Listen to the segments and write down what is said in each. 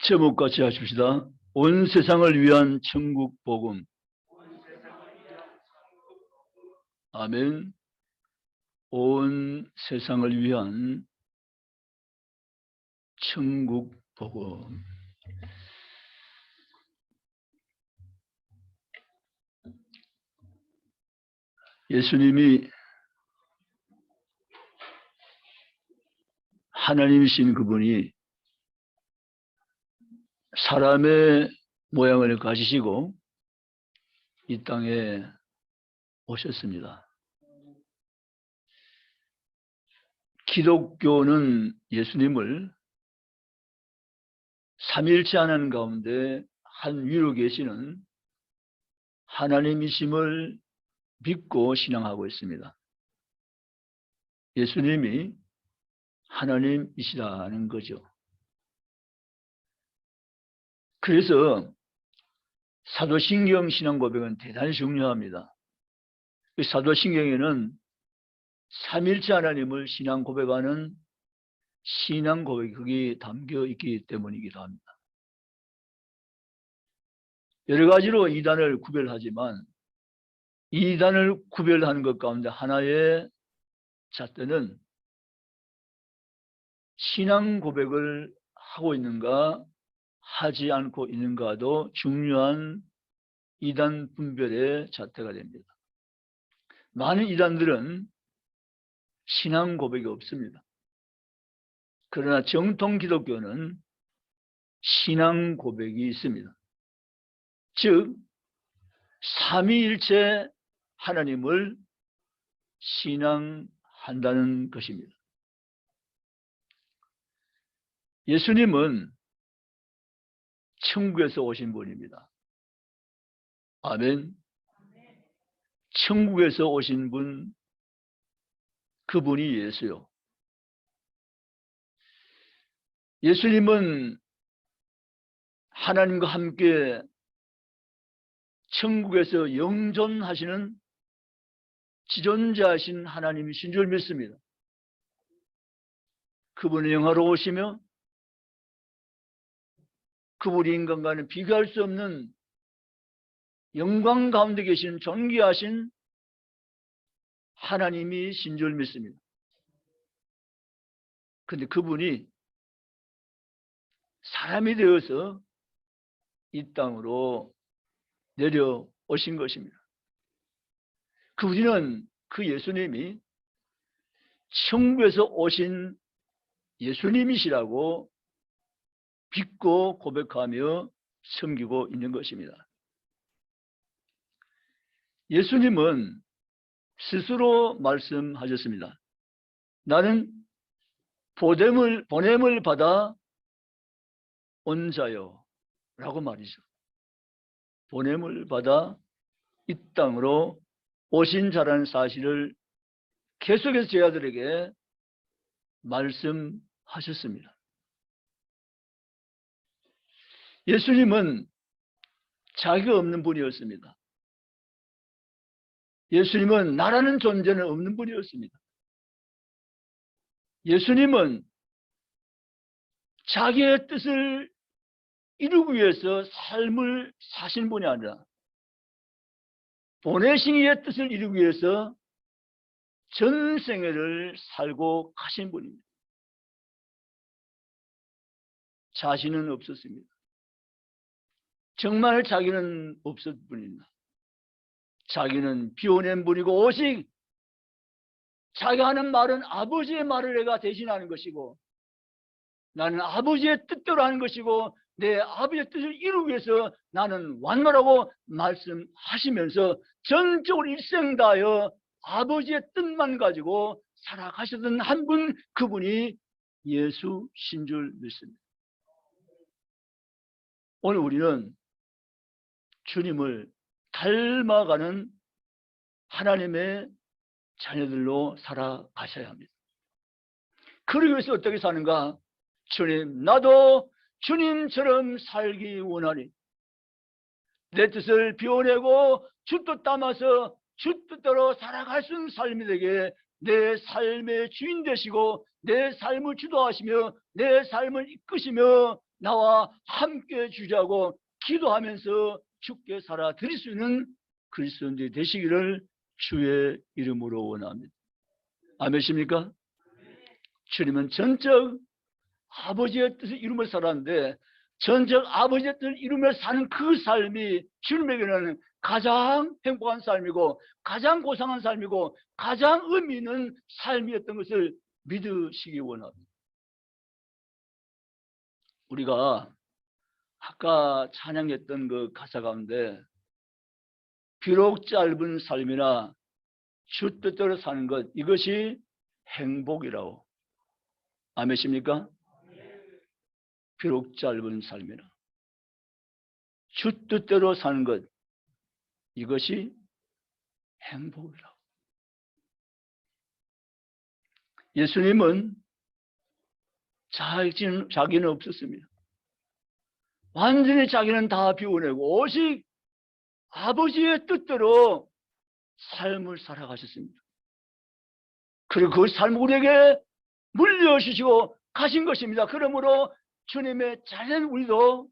제목 같이 하십시다. 온 세상을 위한 천국 복음. 아멘. 온 세상을 위한 천국 복음. 예수님이 하나님이신 그분이 사람의 모양을 가지시고 이 땅에 오셨습니다. 기독교는 예수님을 삼일체 하나님 가운데 한 위로 계시는 하나님이심을 믿고 신앙하고 있습니다. 예수님이 하나님이시라는 거죠. 그래서 사도신경 신앙 고백은 대단히 중요합니다. 사도신경에는 삼일체 하나님을 신앙 고백하는 신앙 고백이 거기 담겨 있기 때문이기도 합니다. 여러 가지로 이단을 구별하지만 이단을 구별하는 것 가운데 하나의 잣대는 신앙 고백을 하고 있는가 하지 않고 있는가도 중요한 이단 분별의 잣대가 됩니다. 많은 이단들은 신앙 고백이 없습니다. 그러나 정통 기독교는 신앙 고백이 있습니다. 즉 삼위일체 하나님을 신앙한다는 것입니다. 예수님은 천국에서 오신 분입니다. 아멘. 천국에서 오신 분, 그분이 예수요. 예수님은 하나님과 함께 천국에서 영존하시는 지존자이신 하나님이신 줄 믿습니다. 그분은 영화로우시며 그분이 인간과는 비교할 수 없는 영광 가운데 계신 존귀하신 하나님이신 줄 믿습니다. 그런데 그분이 사람이 되어서 이 땅으로 내려오신 것입니다. 우리는 그 예수님이 천국에서 오신 예수님이시라고 믿고 고백하며 섬기고 있는 것입니다. 예수님은 스스로 말씀하셨습니다. 나는 보냄을 받아 온 자요 라고 말이죠. 보냄을 받아 이 땅으로 오신 자라는 사실을 계속해서 제자들에게 말씀하셨습니다. 예수님은 자기가 없는 분이었습니다. 예수님은 나라는 존재는 없는 분이었습니다. 예수님은 자기의 뜻을 이루기 위해서 삶을 사신 분이 아니라 보내신 이의 뜻을 이루기 위해서 전생애를 살고 가신 분입니다. 자신은 없었습니다. 정말 자기는 없었을 뿐입니다. 자기는 비워낸 분이고 오직 자기가 하는 말은 아버지의 말을 내가 대신하는 것이고 나는 아버지의 뜻대로 하는 것이고 내 아버지의 뜻을 이루기 위해서 나는 왔노라고 말씀하시면서 전적으로 일생 다하여 아버지의 뜻만 가지고 살아가셨던 한 분, 그분이 예수신 줄 믿습니다. 오늘 우리는 주님을 닮아가는 하나님의 자녀들로 살아가셔야 합니다. 그러기 위해서 어떻게 사는가? 주님, 나도 주님처럼 살기 원하니 내 뜻을 비워내고 주 뜻 담아서 주 뜻대로 살아갈 수 있는 삶이 되게 내 삶의 주인 되시고 내 삶을 주도하시며 내 삶을 이끄시며 나와 함께 주자고 기도하면서 주께 살아 드릴 수 있는 그리스도인들이 되시기를 주의 이름으로 원합니다. 아멘입니까? 주님은 전적 아버지의 뜻을 이루며 살았는데 전적 아버지의 뜻을 이루며 사는 그 삶이 주님에게는 가장 행복한 삶이고 가장 고상한 삶이고 가장 의미 있는 삶이었던 것을 믿으시기 원합니다. 우리가 아까 찬양했던 그 가사 가운데 비록 짧은 삶이나 주 뜻대로 사는 것, 이것이 행복이라고. 아멘입니까? 비록 짧은 삶이나 주 뜻대로 사는 것, 이것이 행복이라고. 예수님은 자기는 없었습니다. 완전히 자기는 다 비워내고 오직 아버지의 뜻대로 삶을 살아가셨습니다. 그리고 그 삶을 우리에게 물려주시고 가신 것입니다. 그러므로 주님의 자녀인 우리도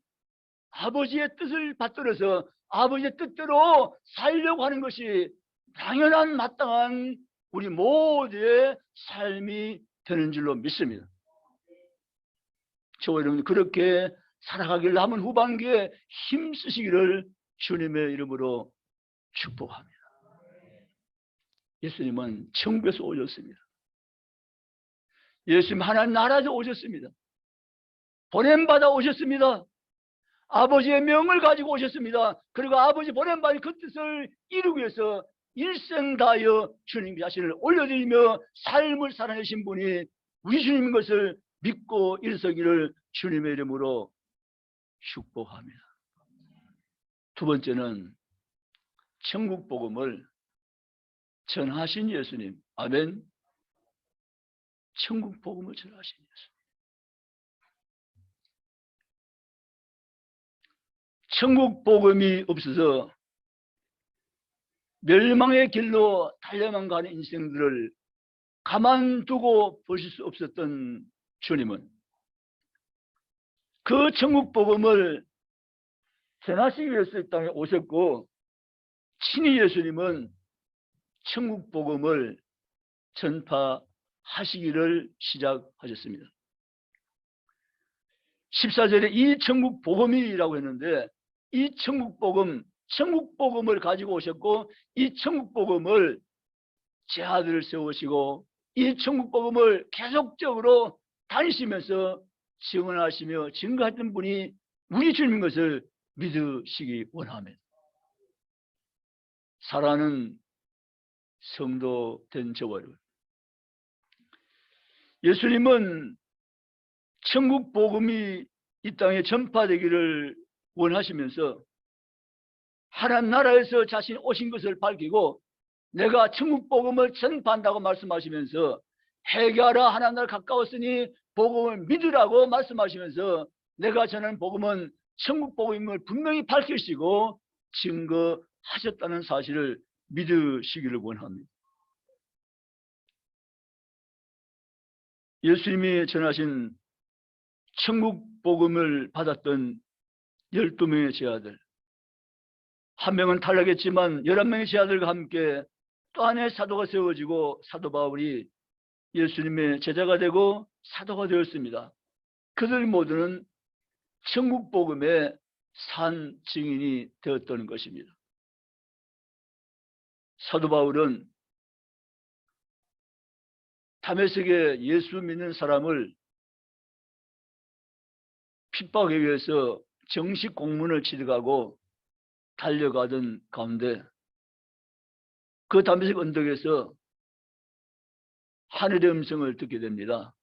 아버지의 뜻을 받들어서 아버지의 뜻대로 살려고 하는 것이 당연한 마땅한 우리 모두의 삶이 되는 줄로 믿습니다. 저와 여러분 그렇게 살아가길 남은 후반기에 힘쓰시기를 주님의 이름으로 축복합니다. 예수님은 천국에서 오셨습니다. 예수님 하나님 나라에서 오셨습니다. 보냄받아 오셨습니다. 아버지의 명을 가지고 오셨습니다. 그리고 아버지 보냄받은 그 뜻을 이루기 위해서 일생 다하여 주님 자신을 올려드리며 삶을 살아내신 분이 우리 주님인 것을 믿고 일서기를 주님의 이름으로 축복합니다. 두 번째는 천국 복음을 전하신 예수님. 아멘. 천국 복음을 전하신 예수님. 천국 복음이 없어서 멸망의 길로 달려만 가는 인생들을 가만두고 보실 수 없었던 주님은 그 천국 복음을 전하시기 위해서 이 땅에 오셨고 친히 예수님은 천국 복음을 전파하시기를 시작하셨습니다. 14절에 이 천국 복음이라고 했는데 이 천국 복음을 가지고 오셨고 이 천국 복음을 제자들을 세우시고 이 천국 복음을 계속적으로 다니시면서 증언하시며 증거했던 분이 우리 주님인 것을 믿으시기 원합니다. 사랑하는 성도 된 저와 여러분, 예수님은 천국 복음이 이 땅에 전파되기를 원하시면서 하나님 나라에서 자신이 오신 것을 밝히고 내가 천국 복음을 전파한다고 말씀하시면서 회개하라 하나님 나라 가까웠으니 복음을 믿으라고 말씀하시면서 내가 전하는 복음은 천국 복음임을 분명히 밝히시고 증거하셨다는 사실을 믿으시기를 원합니다. 예수님이 전하신 천국 복음을 받았던 12명의 제자들, 한 명은 탈락했지만 11명의 제자들과 함께 또 하나의 사도가 세워지고 사도 바울이 예수님의 제자가 되고 사도가 되었습니다. 그들 모두는 천국 복음의 산 증인이 되었던 것입니다. 사도 바울은 다메섹에 예수 믿는 사람을 핍박하기 위해서 정식 공문을 취득하고 달려가던 가운데 그 다메섹 언덕에서 하늘의 음성을 듣게 됩니다.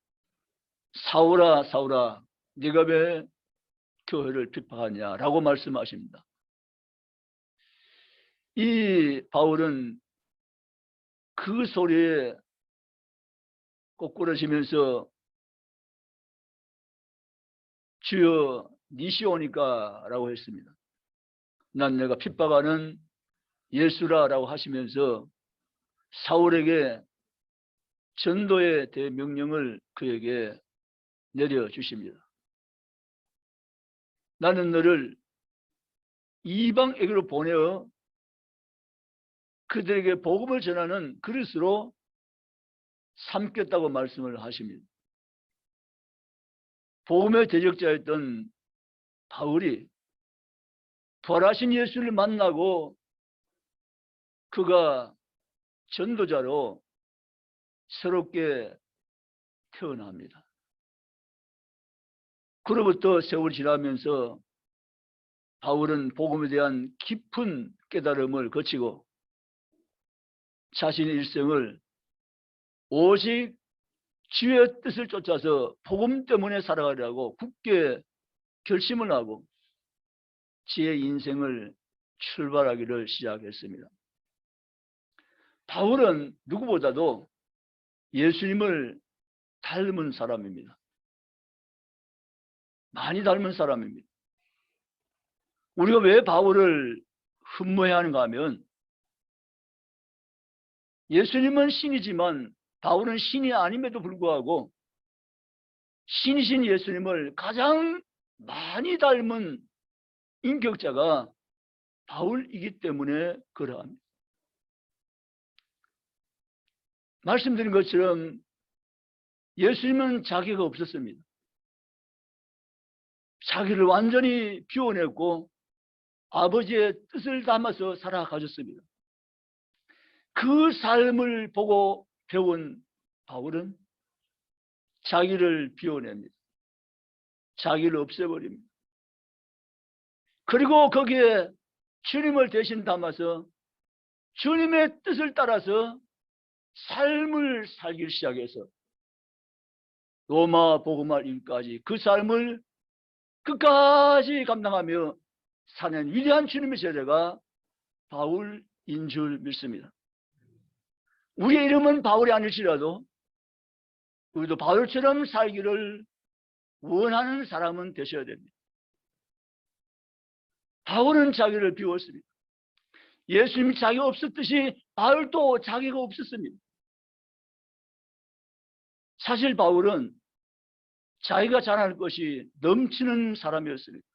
사울아 사울아 네가 왜 교회를 핍박하냐라고 말씀하십니다. 이 바울은 그 소리에 꼬꾸라지면서 주여 니시오니까 라고 했습니다. 난 내가 핍박하는 예수라라고 하시면서 사울에게 전도의 대명령을 그에게 내려주십니다. 나는 너를 이방에게로 보내어 그들에게 복음을 전하는 그릇으로 삼겠다고 말씀을 하십니다. 복음의 대적자였던 바울이 부활하신 예수를 만나고 그가 전도자로 새롭게 태어납니다. 그로부터 세월이 지나면서 바울은 복음에 대한 깊은 깨달음을 거치고 자신의 일생을 오직 주의 뜻을 쫓아서 복음 때문에 살아가려고 굳게 결심을 하고 지의 인생을 출발하기를 시작했습니다. 바울은 누구보다도 예수님을 닮은 사람입니다. 많이 닮은 사람입니다. 우리가 왜 바울을 흠모해야 하는가 하면 예수님은 신이지만 바울은 신이 아님에도 불구하고 신이신 예수님을 가장 많이 닮은 인격자가 바울이기 때문에 그러합니다. 말씀드린 것처럼 예수님은 자기가 없었습니다. 자기를 완전히 비워냈고 아버지의 뜻을 담아서 살아가셨습니다. 그 삶을 보고 배운 바울은 자기를 비워냅니다. 자기를 없애버립니다. 그리고 거기에 주님을 대신 담아서 주님의 뜻을 따라서 삶을 살기 시작해서 로마 복음화 일까지 그 삶을 끝까지 감당하며 사는 위대한 주님의 제자가 바울인 줄 믿습니다. 우리의 이름은 바울이 아닐지라도 우리도 바울처럼 살기를 원하는 사람은 되셔야 됩니다. 바울은 자기를 비웠습니다. 예수님이 자기가 없었듯이 바울도 자기가 없었습니다. 사실 바울은 자기가 자랑할 것이 넘치는 사람이었습니다.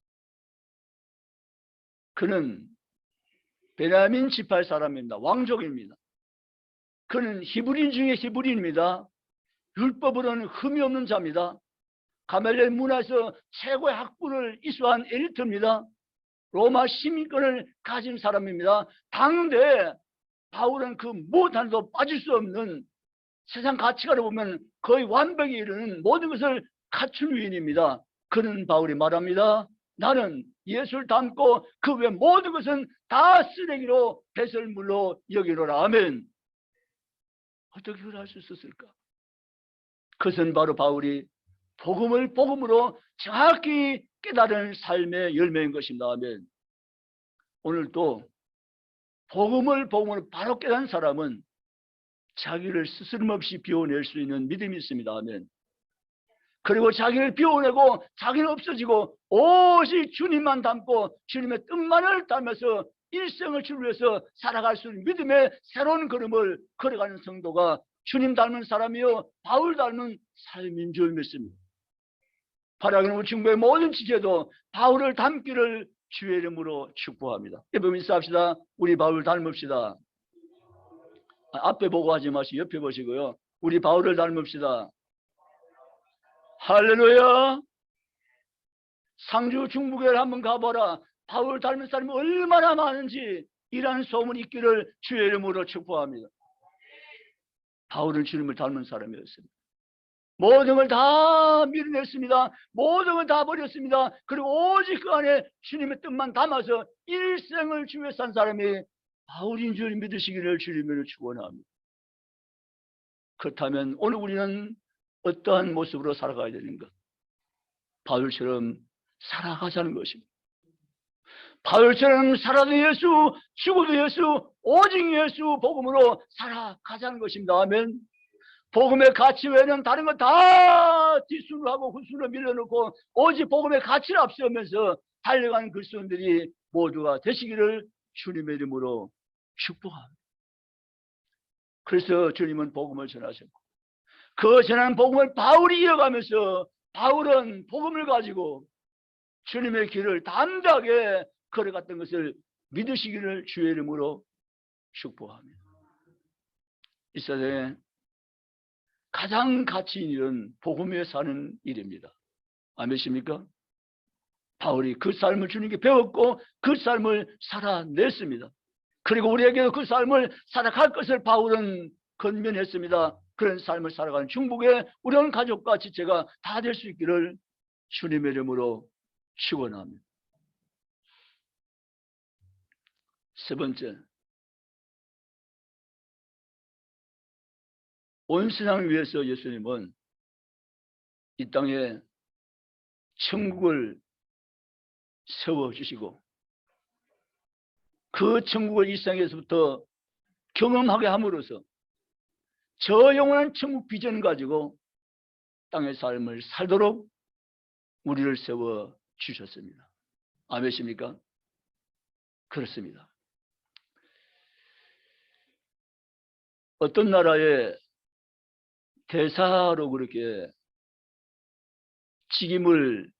그는 베냐민 지파의 사람입니다. 왕족입니다. 그는 히브리인 중에 히브리인입니다. 율법으로는 흠이 없는 자입니다. 가멜리엘 문화에서 최고의 학부를 이수한 엘리트입니다. 로마 시민권을 가진 사람입니다. 당대 바울은 그 무엇하나도 빠질 수 없는 세상 가치관을 보면 거의 완벽에 이르는 모든 것을 갖춘 위인입니다. 그는 바울이 말합니다. 나는 예수를 닮고 그 외 모든 것은 다 쓰레기로 배설물로 여기노라. 아멘. 어떻게 그걸 할 수 있었을까? 그것은 바로 바울이 복음을 복음으로 정확히 깨달은 삶의 열매인 것입니다. 아멘. 오늘 또 복음을 복음으로 바로 깨달은 사람은 자기를 스스럼없이 비워낼 수 있는 믿음이 있습니다. 아멘. 그리고 자기를 비워내고 자기는 없어지고 오직 주님만 닮고 주님의 뜻만을 닮아서 일생을 주를 위해서 살아갈 수 있는 믿음의 새로운 걸음을 걸어가는 성도가 주님 닮은 사람이요 바울 닮은 삶인 줄 믿습니다. 바라기는 중국의 모든 지체도 바울을 닮기를 주의 이름으로 축복합니다. 여러분 인사합시다. 우리 바울 닮읍시다. 앞에 보고 하지 마시고 옆에 보시고요. 우리 바울을 닮읍시다. 할렐루야. 상주 중부교회를 한번 가봐라. 바울 닮은 사람이 얼마나 많은지 이라는 소문이 있기를 주의 이름으로 축복합니다. 바울은 주님을 닮은 사람이었습니다. 모든 걸 다 밀어냈습니다. 모든 걸 다 버렸습니다. 그리고 오직 그 안에 주님의 뜻만 담아서 일생을 주위에 산 사람이 바울인 줄 믿으시기를 주님으로 축원합니다. 그렇다면 오늘 우리는 어떠한 모습으로 살아가야 되는가? 바울처럼 살아가자는 것입니다. 바울처럼 살아도 예수, 죽어도 예수, 오직 예수 복음으로 살아가자는 것입니다. 아멘. 복음의 가치 외에는 다른 거 다 뒷순으로 하고 후순으로 밀어놓고 오직 복음의 가치를 앞세우면서 달려가는 그리스도인들이 모두가 되시기를 주님의 이름으로 축복합니다. 그래서 주님은 복음을 전하셨고 그 전하는 복음을 바울이 이어가면서 바울은 복음을 가지고 주님의 길을 담대하게 걸어갔던 것을 믿으시기를 주의 이름으로 축복합니다. 이 세상에 가장 가치 있는 일은 복음에 사는 일입니다. 아멘이십니까? 바울이 그 삶을 주님께 배웠고 그 삶을 살아냈습니다. 그리고 우리에게도 그 삶을 살아갈 것을 바울은 건면했습니다. 그런 삶을 살아가는 중복의 우리 가족과 지체가 다 될 수 있기를 주님의 이름으로 축원합니다. 세 번째, 온 세상을 위해서 예수님은 이 땅에 천국을 세워주시고 그 천국을 이 땅에서부터 경험하게 함으로써 저 영원한 천국 비전 가지고 땅의 삶을 살도록 우리를 세워주셨습니다. 아멘이십니까? 그렇습니다. 어떤 나라의 대사로 그렇게 직임을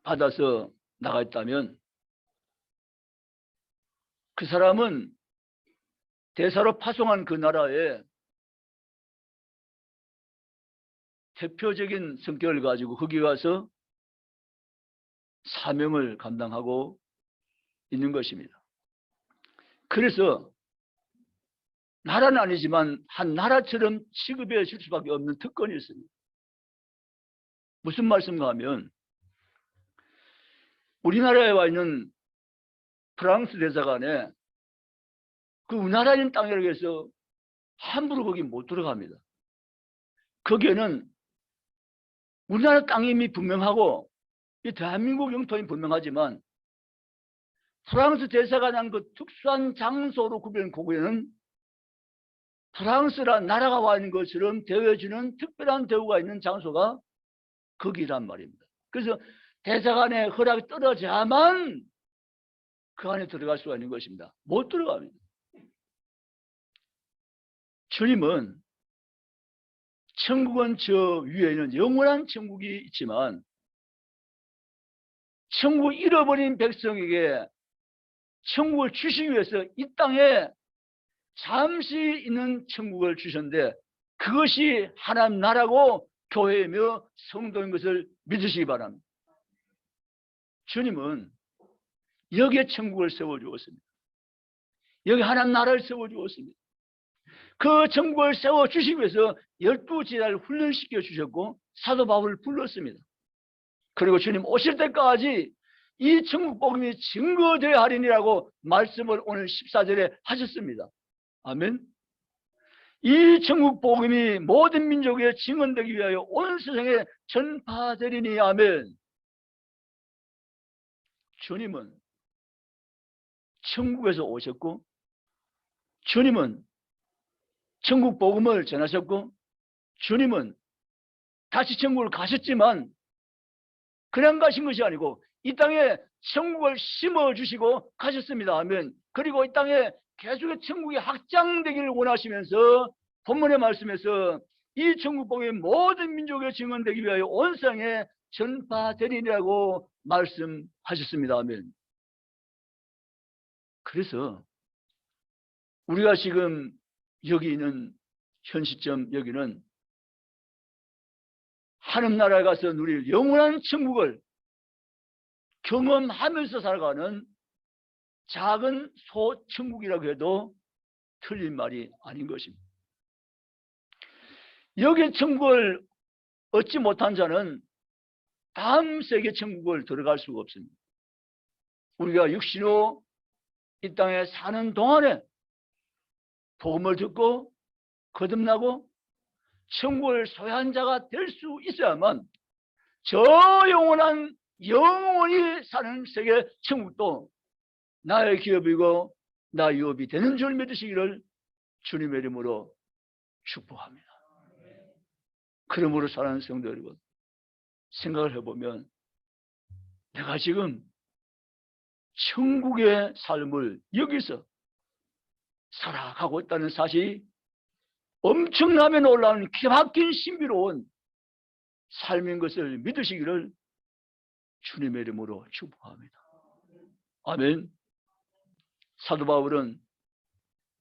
받아서 나갔다면 그 사람은 대사로 파송한 그 나라의 대표적인 성격을 가지고 거기 가서 사명을 감당하고 있는 것입니다. 그래서 나라는 아니지만 한 나라처럼 취급해 줄 수밖에 없는 특권이 있습니다. 무슨 말씀인가 하면 우리나라에 와 있는 프랑스 대사관에 그 우리나라인 땅이라고 해서 함부로 거기 못 들어갑니다. 거기에는 우리나라 땅임이 분명하고 이 대한민국 영토임이 분명하지만 프랑스 대사관한 그 특수한 장소로 구별한 거기에는 프랑스란 나라가 와 있는 것처럼 대해주는 특별한 대우가 있는 장소가 거기란 말입니다. 그래서 대사관의 허락이 떨어져야만 그 안에 들어갈 수가 있는 것입니다. 못 들어갑니다. 주님은 천국은 저 위에는 영원한 천국이 있지만 천국을 잃어버린 백성에게 천국을 주시기 위해서 이 땅에 잠시 있는 천국을 주셨는데 그것이 하나님 나라고 교회이며 성도인 것을 믿으시기 바랍니다. 주님은 여기에 천국을 세워주었습니다. 여기 하나님 나라를 세워주었습니다. 그 천국을 세워주시기 위해서 12제자를 훈련시켜 주셨고 사도 바울을 불렀습니다. 그리고 주님 오실 때까지 이 천국 복음이 증거되어야 하리니라고 말씀을 오늘 14절에 하셨습니다. 아멘. 이 천국 복음이 모든 민족에 증언되기 위하여 온 세상에 전파되리니. 아멘. 주님은 천국에서 오셨고 주님은 천국 복음을 전하셨고 주님은 다시 천국을 가셨지만 그냥 가신 것이 아니고 이 땅에 천국을 심어주시고 가셨습니다. 아멘. 그리고 이 땅에 계속의 천국이 확장되기를 원하시면서 본문의 말씀에서 이 천국 복음이 모든 민족에 증언되기 위하여 온 세상에 전파되리라고 말씀하셨습니다. 아멘. 그래서 우리가 지금 여기 있는 현 시점 여기는 하늘나라에 가서 누릴 영원한 천국을 경험하면서 살아가는 작은 소천국이라고 해도 틀린 말이 아닌 것입니다. 여기 천국을 얻지 못한 자는 다음 세계 천국을 들어갈 수가 없습니다. 우리가 육신으로 이 땅에 사는 동안에 복음을 듣고 거듭나고 천국을 소유한 자가 될 수 있어야만 저 영원한 영원히 사는 세계 천국도 나의 기업이고 나의 유업이 되는 줄 믿으시기를 주님의 이름으로 축복합니다. 그러므로 사랑하는 성도 여러분, 생각을 해보면 내가 지금 천국의 삶을 여기서 살아가고 있다는 사실이 엄청나게 놀라운 기가 막힌 신비로운 삶인 것을 믿으시기를 주님의 이름으로 축복합니다. 아멘. 사도 바울은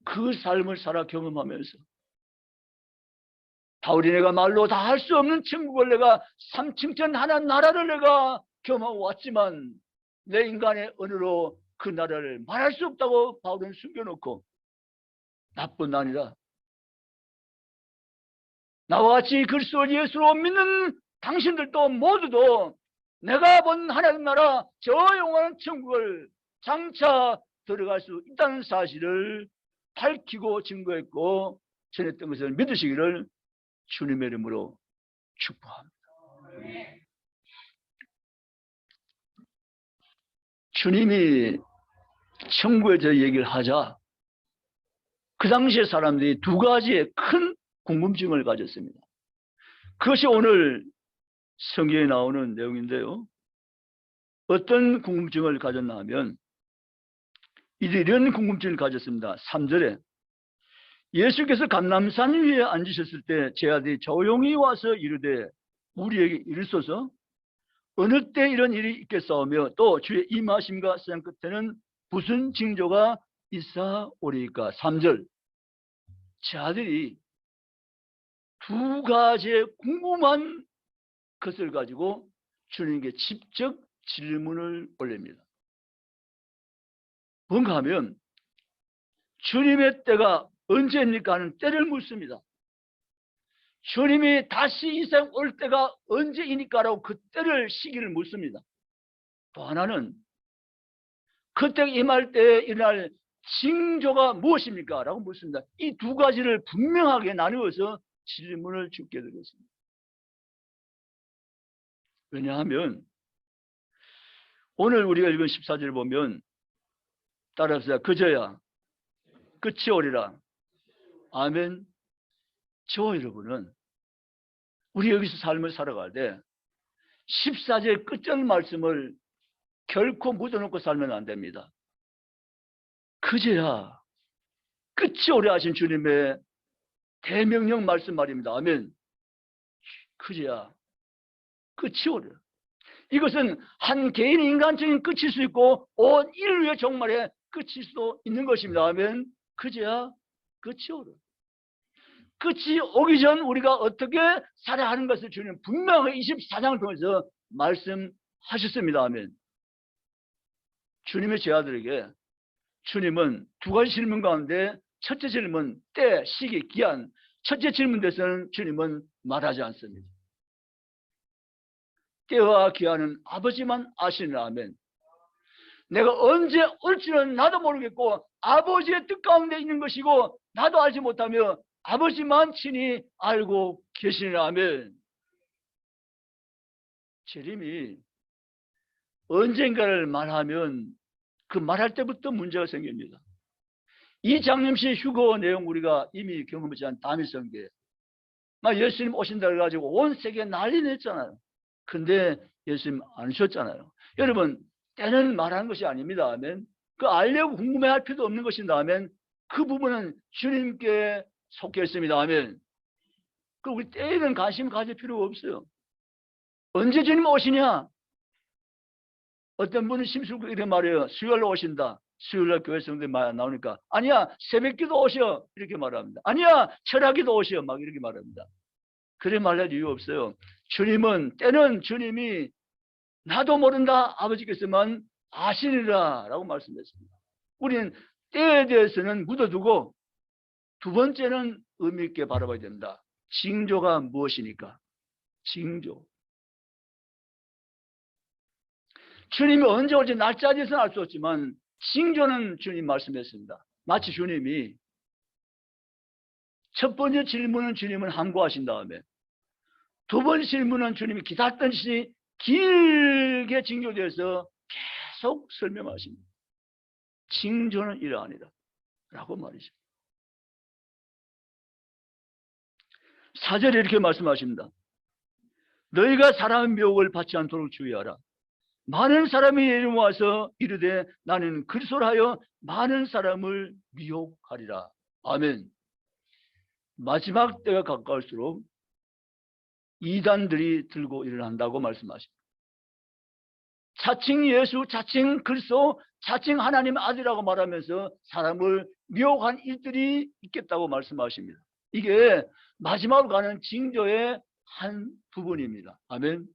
그 삶을 살아 경험하면서 바울이 내가 말로 다 할 수 없는 천국을 내가 3층전 하나 나라를 내가 경험하고 왔지만 내 인간의 언어로 그 나라를 말할 수 없다고 바울은 숨겨놓고 나뿐 아니라 나와 같이 그리스도 예수로 믿는 당신들도 모두도 내가 본 하나님 나라 저 영원한 천국을 장차 들어갈 수 있다는 사실을 밝히고 증거했고 전했던 것을 믿으시기를 주님의 이름으로 축복합니다. 주님이 천국에 저 얘기를 하자 그 당시에 사람들이 두 가지의 큰 궁금증을 가졌습니다. 그것이 오늘 성경에 나오는 내용인데요. 어떤 궁금증을 가졌나 하면 이런 궁금증을 가졌습니다. 3절에 예수께서 감람산 위에 앉으셨을 때 제 아들이 조용히 와서 이르되 우리에게 이르소서 어느 때 이런 일이 있겠사오며 또 주의 임하심과 세상 끝에는 무슨 징조가 있사오리이까. 3절 제 아들이 두 가지의 궁금한 것을 가지고 주님께 직접 질문을 올립니다. 뭔가 하면 주님의 때가 언제입니까 하는 때를 묻습니다. 주님이 다시 이 세상 올 때가 언제이니까라고 그 때를 시기를 묻습니다. 또 하나는 그때 임할 때에 일어날 징조가 무엇입니까? 라고 묻습니다. 이 두 가지를 분명하게 나누어서 질문을 주게 되겠습니다. 왜냐하면 오늘 우리가 읽은 14절을 보면 따라합시다. 그저야 끝이 오리라. 아멘. 저 여러분은 우리 여기서 삶을 살아갈 때 14절 끝절 말씀을 결코 묻어놓고 살면 안 됩니다. 그제야 끝이 오래 하신 주님의 대명령 말씀 말입니다. 아멘. 그제야 끝이 오래. 이것은 한 개인 인간적인 끝일 수 있고 온 인류의 종말의 끝일 수도 있는 것입니다. 아멘. 그제야 끝이 오래. 끝이 오기 전 우리가 어떻게 살아야 하는 것을 주님 분명히 24장을 통해서 말씀하셨습니다. 아멘. 주님의 제자들에게 주님은 두 가지 질문 가운데 첫째 질문, 때, 시기, 기한. 첫째 질문에 대해서는 주님은 말하지 않습니다. 때와 기한은 아버지만 아시느라. 아멘. 내가 언제 올지는 나도 모르겠고 아버지의 뜻 가운데 있는 것이고 나도 알지 못하며 아버지만 친히 알고 계시느라. 아멘. 주님이 언젠가를 말하면 그 말할 때부터 문제가 생깁니다. 이 장염시 휴거 내용 우리가 이미 경험하지 않은 다미성계 막 예수님 오신다 해가지고 온 세계에 난리 냈잖아요. 근데 예수님 안 오셨잖아요. 여러분 때는 말하는 것이 아닙니다. 아멘. 그 알려고 궁금해할 필요도 없는 것입니다. 아멘. 그 부분은 주님께 속해 있습니다. 아멘. 그 우리 때에는 관심 가질 필요가 없어요. 언제 주님 오시냐? 어떤 분은 심술고 이렇게 말해요. 수요일로 오신다. 수요일날 교회 성도에 나오니까 아니야 새벽기도 오셔 이렇게 말합니다. 아니야 철학기도 오셔 막 이렇게 말합니다. 그래 말할 이유 없어요. 주님은 때는 주님이 나도 모른다 아버지께서만 아시리라 라고 말씀했습니다. 우리는 때에 대해서는 묻어두고 두 번째는 의미 있게 바라봐야 된다. 징조가 무엇이니까? 징조. 주님이 언제 올지 날짜에 대해서는 알 수 없지만 징조는 주님 말씀했습니다. 마치 주님이 첫 번째 질문은 주님은 항구하신 다음에 두 번째 질문은 주님이 기다렸던 시 길게 징조되어서 계속 설명하십니다. 징조는 이러하니라 라고 말이죠. 4절에 이렇게 말씀하십니다. 너희가 사람의 미혹을 받지 않도록 주의하라. 많은 사람이 이름 와서 이르되 나는 그리스도라 하여 많은 사람을 미혹하리라. 아멘. 마지막 때가 가까울수록 이단들이 들고 일어난다고 말씀하십니다. 자칭 예수, 자칭 그리스도, 자칭 하나님 아들이라고 말하면서 사람을 미혹한 일들이 있겠다고 말씀하십니다. 이게 마지막으로 가는 징조의 한 부분입니다. 아멘.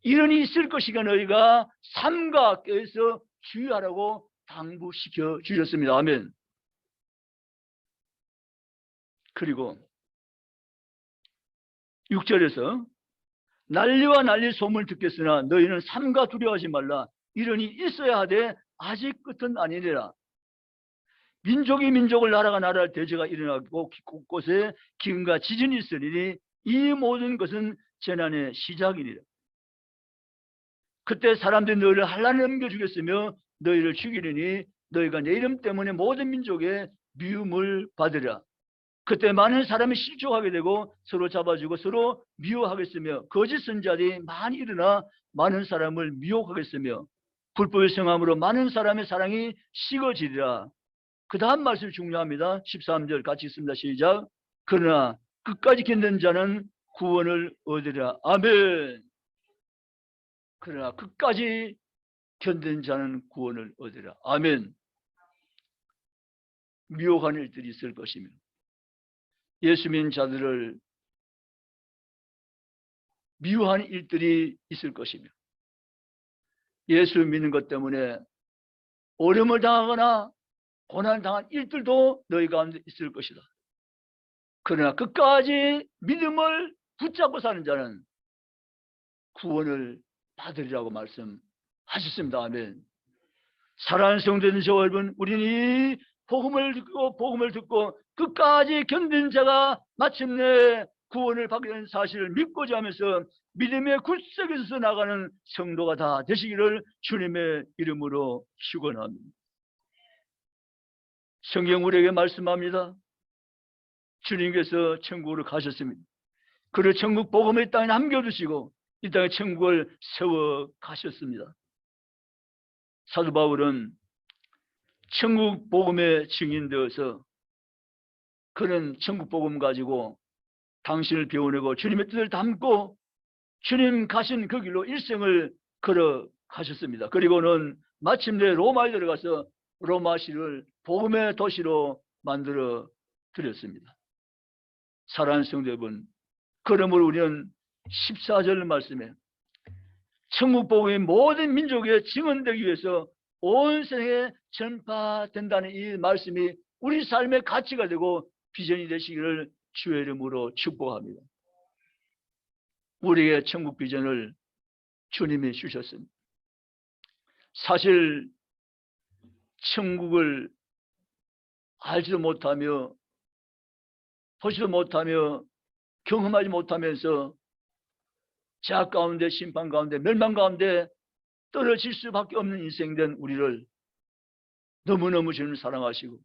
이런 일이 있을 것이니까 너희가 삼가 껴서 주의하라고 당부시켜 주셨습니다. 아멘. 그리고 6절에서 난리와 난리 소문을 듣겠으나 너희는 삼가 두려워하지 말라. 이러니 있어야 하되 아직 끝은 아니니라. 민족이 민족을, 나라가 나라를 대제가 일어나고 곳곳에 기근과 지진이 있으리니 이 모든 것은 재난의 시작이니라. 그때 사람들이 너희를 환란에 넘겨주겠으며 너희를 죽이리니 너희가 내 이름 때문에 모든 민족의 미움을 받으리라. 그때 많은 사람이 실족하게 되고 서로 잡아주고 서로 미워하겠으며 거짓 선지자들이 많이 일어나 많은 사람을 미혹하겠으며 불법의 성함으로 많은 사람의 사랑이 식어지리라. 그 다음 말씀이 중요합니다. 13절 같이 읽습니다. 시작. 그러나 끝까지 견딘 자는 구원을 얻으리라. 아멘. 그러나 끝까지 견딘 자는 구원을 얻으리라. 아멘. 미혹한 일들이 있을 것이며 예수 믿는 자들을 미워하는 일들이 있을 것이며 예수 믿는 것 때문에 어려움을 당하거나 고난을 당한 일들도 너희 가운데 있을 것이다. 그러나 끝까지 믿음을 붙잡고 사는 자는 구원을 받으리라고 말씀하셨습니다. 아멘. 사랑하는 성도들 여러분, 우리는 이 복음을 듣고 끝까지 견딘 자가 마침내 구원을 받게 되는 사실을 믿고자 하면서 믿음의 굴석에서 나가는 성도가 다 되시기를 주님의 이름으로 축원합니다. 성경 우리에게 말씀합니다. 주님께서 천국으로 가셨습니다. 그리고 천국 복음을 이 땅에 남겨두시고 이 땅에 천국을 세워 가셨습니다. 사도 바울은 천국 복음에 증인되어서 그는 천국 복음 가지고 당신을 배워내고 주님의 뜻을 담고 주님 가신 그 길로 일생을 걸어가셨습니다. 그리고는 마침내 로마에 들어가서 로마시를 복음의 도시로 만들어 드렸습니다. 사랑하는 성도 여러분, 그러므로 우리는 14절 말씀에 천국 복음이 모든 민족에 증언되기 위해서 온 세상에 전파된다는 이 말씀이 우리 삶의 가치가 되고 비전이 되시기를 주의 이름으로 축복합니다. 우리에게 천국 비전을 주님이 주셨습니다. 사실 천국을 알지도 못하며 보지도 못하며 경험하지 못하면서 죄악 가운데 심판 가운데 멸망 가운데 떨어질 수밖에 없는 인생된 우리를 너무너무 주님을 사랑하시고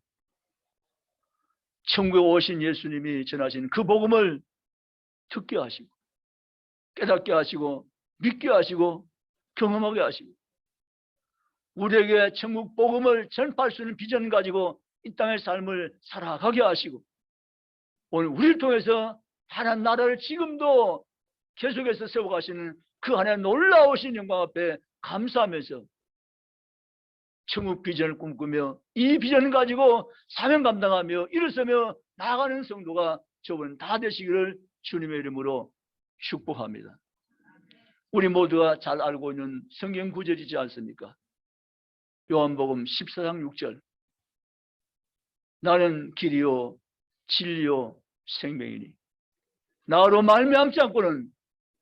천국에 오신 예수님이 전하신 그 복음을 듣게 하시고 깨닫게 하시고 믿게 하시고 경험하게 하시고 우리에게 천국 복음을 전파할 수 있는 비전 가지고 이 땅의 삶을 살아가게 하시고 오늘 우리를 통해서 하나님 나라를 지금도 계속해서 세워가시는 그 하나님 놀라우신 영광 앞에 감사하면서 천국 비전을 꿈꾸며 이 비전을 가지고 사명 감당하며 일어서며 나아가는 성도가 저분 다 되시기를 주님의 이름으로 축복합니다. 우리 모두가 잘 알고 있는 성경 구절이지 않습니까? 요한복음 14장 6절 나는 길이요 진리요 생명이니 나로 말미암지 않고는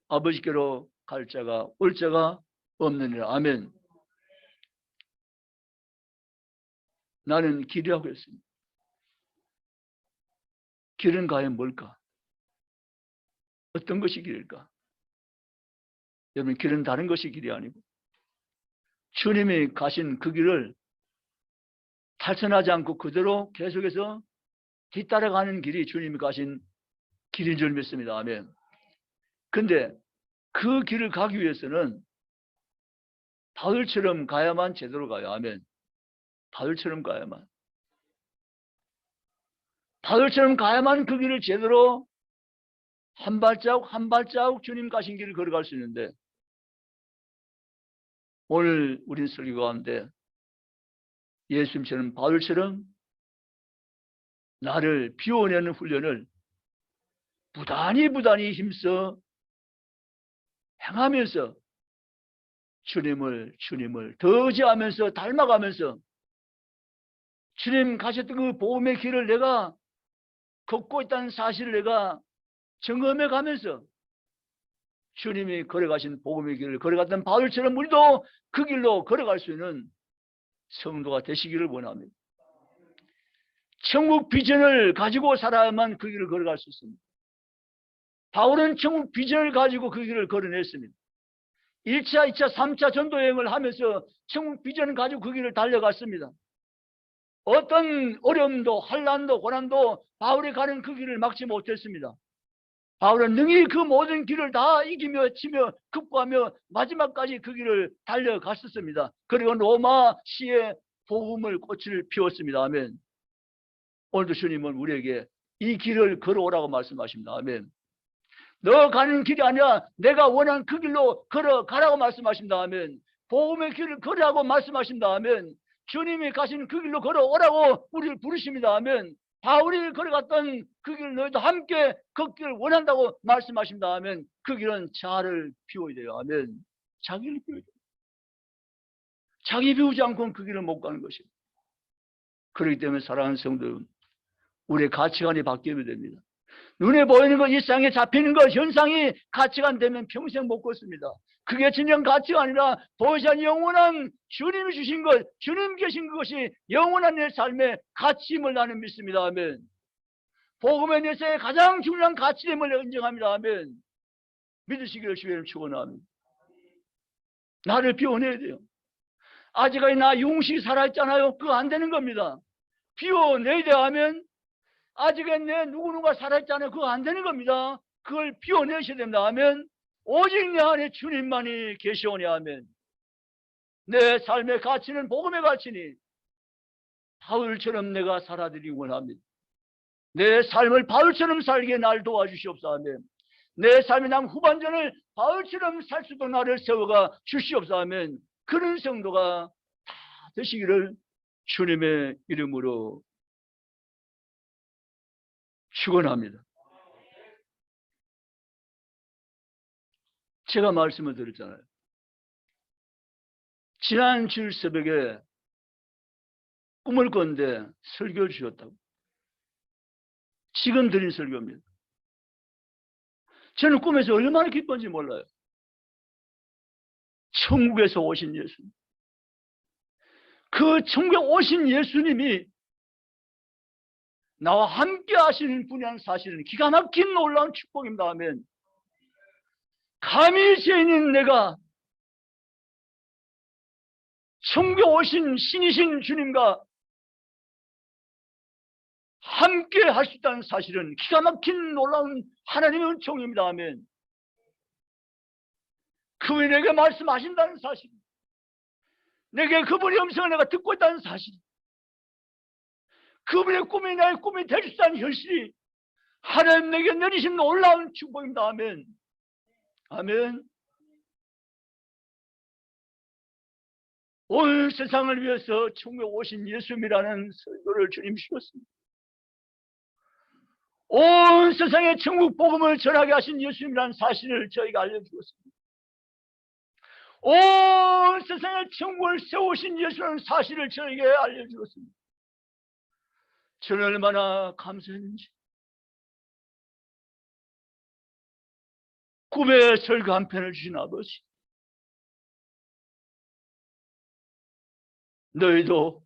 아버지께로 갈 자가 올 자가 없느니라. 아멘. 나는 길이라고 했습니다. 길은 과연 뭘까? 어떤 것이 길일까? 여러분, 길은 다른 것이 길이 아니고 주님이 가신 그 길을 탈선하지 않고 그대로 계속해서 뒤따라가는 길이 주님이 가신 길인 줄 믿습니다. 아멘. 근데 그 길을 가기 위해서는 바울처럼 가야만 제대로 가요. 아멘. 바울처럼 가야만. 바울처럼 가야만 그 길을 제대로 한 발자국 한 발자국 주님 가신 길을 걸어갈 수 있는데 오늘 우린 설교 가운데 예수님처럼 바울처럼 나를 비워내는 훈련을 부단히 힘써 행하면서 주님을 더 의지하면서 닮아가면서 주님 가셨던 그 복음의 길을 내가 걷고 있다는 사실을 내가 경험해 가면서 주님이 걸어가신 복음의 길을 걸어갔던 바울처럼 우리도 그 길로 걸어갈 수 있는 성도가 되시기를 원합니다. 천국 비전을 가지고 살아야만 그 길을 걸어갈 수 있습니다. 바울은 천국 비전을 가지고 그 길을 걸어냈습니다. 1차, 2차, 3차 전도 여행을 하면서 천국 비전을 가지고 그 길을 달려갔습니다. 어떤 어려움도 환난도 고난도 바울이 가는 그 길을 막지 못했습니다. 바울은 능히 그 모든 길을 다 이기며 치며 극구하며 마지막까지 그 길을 달려갔었습니다. 그리고 로마시에 복음을 꽃을 피웠습니다. 아멘. 오늘도 주님은 우리에게 이 길을 걸어오라고 말씀하십니다. 아멘. 너 가는 길이 아니라 내가 원하는 그 길로 걸어가라고 말씀하십니다. 아멘. 복음의 길을 걸으라고 말씀하십니다. 아멘. 주님이 가시는 그 길로 걸어오라고 우리를 부르십니다. 아멘. 바울이 걸어갔던 그 길을 너희도 함께 걷기를 원한다고 말씀하십니다. 아멘. 그 길은 자를 비워야 돼요. 아멘. 자기를 비워야 돼요. 자기 비우지 않고는 그 길을 못 가는 것입니다. 그렇기 때문에 사랑하는 성도, 우리의 가치관이 바뀌면 됩니다. 눈에 보이는 것, 일상에 잡히는 것, 현상이 가치관 되면 평생 못 걷습니다. 그게 진정 가치가 아니라 보이지 않는 영원한 주님이 주신 것, 주님 계신 그것이 영원한 내 삶의 가치임을 나는 믿습니다. 아멘. 복음의 내세의 가장 중요한 가치임을 인정합니다. 아멘. 믿으시기를 주님을 축원합니다. 나를 비워내야 돼요. 아직까지 나 용식이 살아있잖아요. 그거 안 되는 겁니다. 비워내야 돼 하면 아직은 내 누구누가 살아있잖아요. 그거 안 되는 겁니다. 그걸 비워내셔야 됩니다. 하면 오직 내 안에 주님만이 계시오니 하면 내 삶의 가치는 복음의 가치니 바울처럼 내가 살아드리기 원합니다. 내 삶을 바울처럼 살게 날 도와주시옵소서. 하면 내 삶의 남 후반전을 바울처럼 살 수도 나를 세워가 주시옵소서. 하면 그런 성도가 다 되시기를 주님의 이름으로 축원합니다. 제가 말씀을 드렸잖아요. 지난 주일 새벽에 꿈을 꿨는데 설교를 주셨다고. 지금 드린 설교입니다. 저는 꿈에서 얼마나 기쁜지 몰라요. 천국에서 오신 예수님. 그 천국에 오신 예수님이 나와 함께 하시는 분이라는 사실은 기가 막힌 놀라운 축복입니다. 아멘. 감히 죄인인 내가 천국에 오신 신이신 주님과 함께 할 수 있다는 사실은 기가 막힌 놀라운 하나님의 은총입니다. 아멘. 그분이 내게 말씀하신다는 사실, 내게 그분의 음성을 내가 듣고 있다는 사실, 그분의 꿈이 나의 꿈이 될 수 있다는 현실이 하나님 내게 내리신 놀라운 축복입니다. 아멘. 아멘. 온 세상을 위해서 천국에 오신 예수님이라는 설교를 주님 주셨습니다. 온 세상에 천국 복음을 전하게 하신 예수님이라는 사실을 저희가 알려주었습니다. 온 세상에 천국을 세우신 예수라는 사실을 저에게 알려주었습니다. 저는 얼마나 감사했는지. 꿈에 설교 한 편을 주신 아버지, 너희도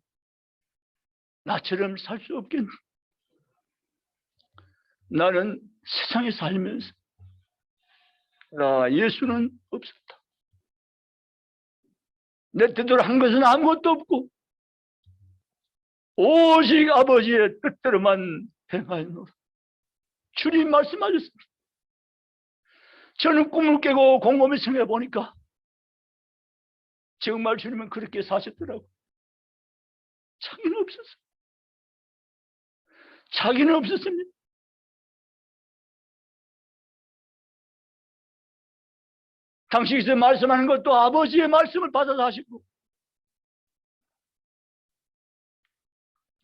나처럼 살 수 없겠니? 나는 세상에 살면서 나 예수는 없었다. 내 뜻대로 한 것은 아무것도 없고 오직 아버지의 뜻대로만 행하노라. 주님 말씀하셨습니다. 저는 꿈을 깨고 곰곰이 생각해 보니까 정말 주님은 그렇게 사셨더라고. 자기는 없었어요. 자기는 없었습니다. 당신께서 말씀하는 것도 아버지의 말씀을 받아서 하시고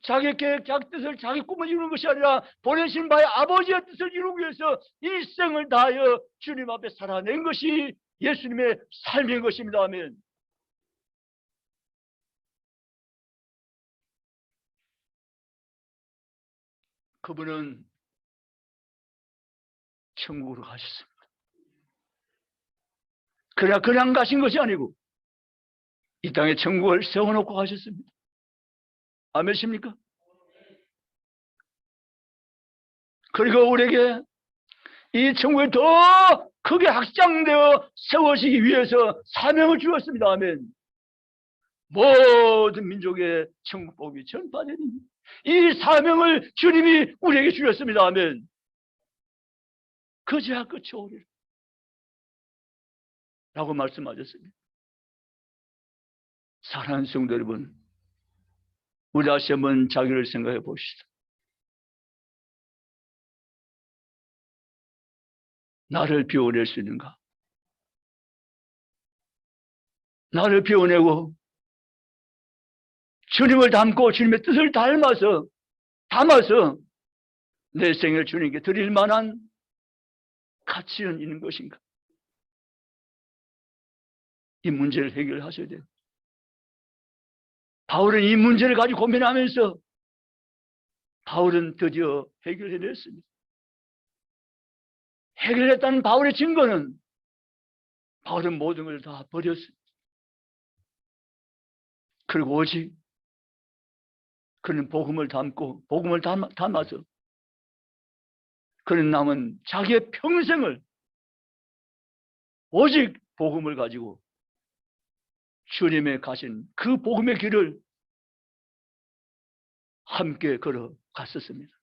자기 계획, 자기 뜻을, 자기 꿈을 이루는 것이 아니라 보내신 바의 아버지의 뜻을 이루기 위해서 일생을 다하여 주님 앞에 살아낸 것이 예수님의 삶인 것입니다. 아멘. 그분은 천국으로 가셨습니다. 그러나 그냥 가신 것이 아니고 이 땅에 천국을 세워놓고 가셨습니다. 아멘입니까? 그리고 우리에게 이 천국이 더 크게 확장되어 세워지기 위해서 사명을 주었습니다. 아멘. 모든 민족의 천국 복이 전파되니 이 사명을 주님이 우리에게 주셨습니다. 아멘. 그제야 끝이 오리라 라고 말씀하셨습니다. 사랑하는 성도 여러분, 우리 다시 한번 자기를 생각해 봅시다. 나를 비워낼 수 있는가? 나를 비워내고 주님을 닮고 주님의 뜻을 담아서 내 생을 주님께 드릴 만한 가치는 있는 것인가? 이 문제를 해결하셔야 돼요. 바울은 이 문제를 가지고 고민하면서 바울은 드디어 해결해냈습니다. 해결했다는 바울의 증거는 바울은 모든 걸 다 버렸습니다. 그리고 오직 그는 복음을 담고 복음을 담아서 그는 남은 자기의 평생을 오직 복음을 가지고 주님의 가신 그 복음의 길을 함께 걸어갔었습니다.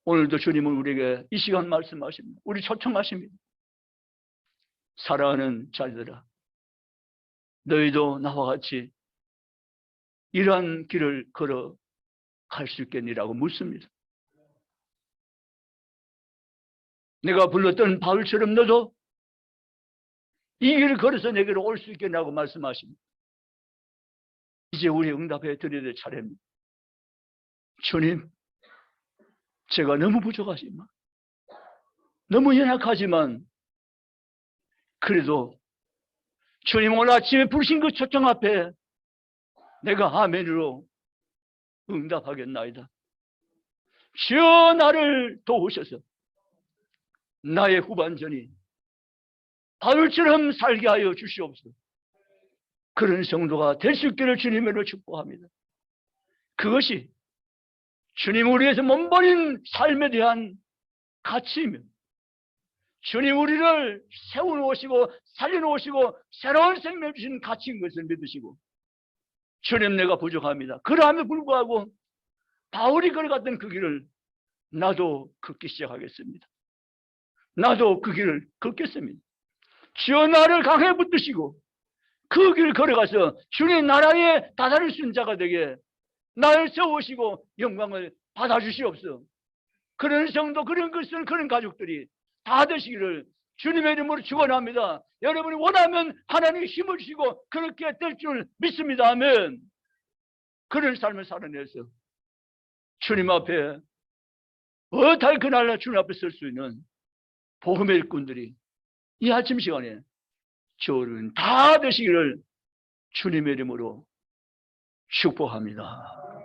오늘도 주님은 우리에게 이 시간 말씀하십니다. 우리 초청하십니다. 사랑하는 자들아, 너희도 나와 같이 이러한 길을 걸어갈 수 있겠니라고 묻습니다. 내가 불렀던 바울처럼 너도 이 길을 걸어서 내게로 올 수 있겠냐고 말씀하십니다. 이제 우리 응답해 드려야 될 차례입니다. 주님, 제가 너무 부족하지만, 너무 연약하지만 그래도 주님 오늘 아침에 부르신 그 초청 앞에 내가 아멘으로 응답하겠나이다. 주여 나를 도우셔서 나의 후반전이 바울처럼 살게 하여 주시옵소서. 그런 성도가 될 수 있기를 주님으로 축복합니다. 그것이 주님 우리에서 몸버린 삶에 대한 가치이며 주님 우리를 세워놓으시고 살려놓으시고 새로운 생명을 주신 가치인 것을 믿으시고 주님 내가 부족합니다. 그러함에 불구하고 바울이 걸어갔던 그 길을 나도 걷기 시작하겠습니다. 나도 그 길을 걷겠습니다. 주여 나를 강에 붙드시고 그 길을 걸어가서 주님 나라에 다다를 수 있는 자가 되게 나를 세우시고 영광을 받아주시옵소서. 그런 성도, 그런 것은 그런 가족들이 다 되시기를 주님의 이름으로 축원합니다. 여러분이 원하면 하나님이 힘을 주시고 그렇게 될 줄 믿습니다. 아멘. 그런 삶을 살아내서 주님 앞에 어떻게 그날날 주님 앞에 설 수 있는 복음의 일꾼들이 이 아침 시간에 저는 다 되시기를 주님의 이름으로 축복합니다.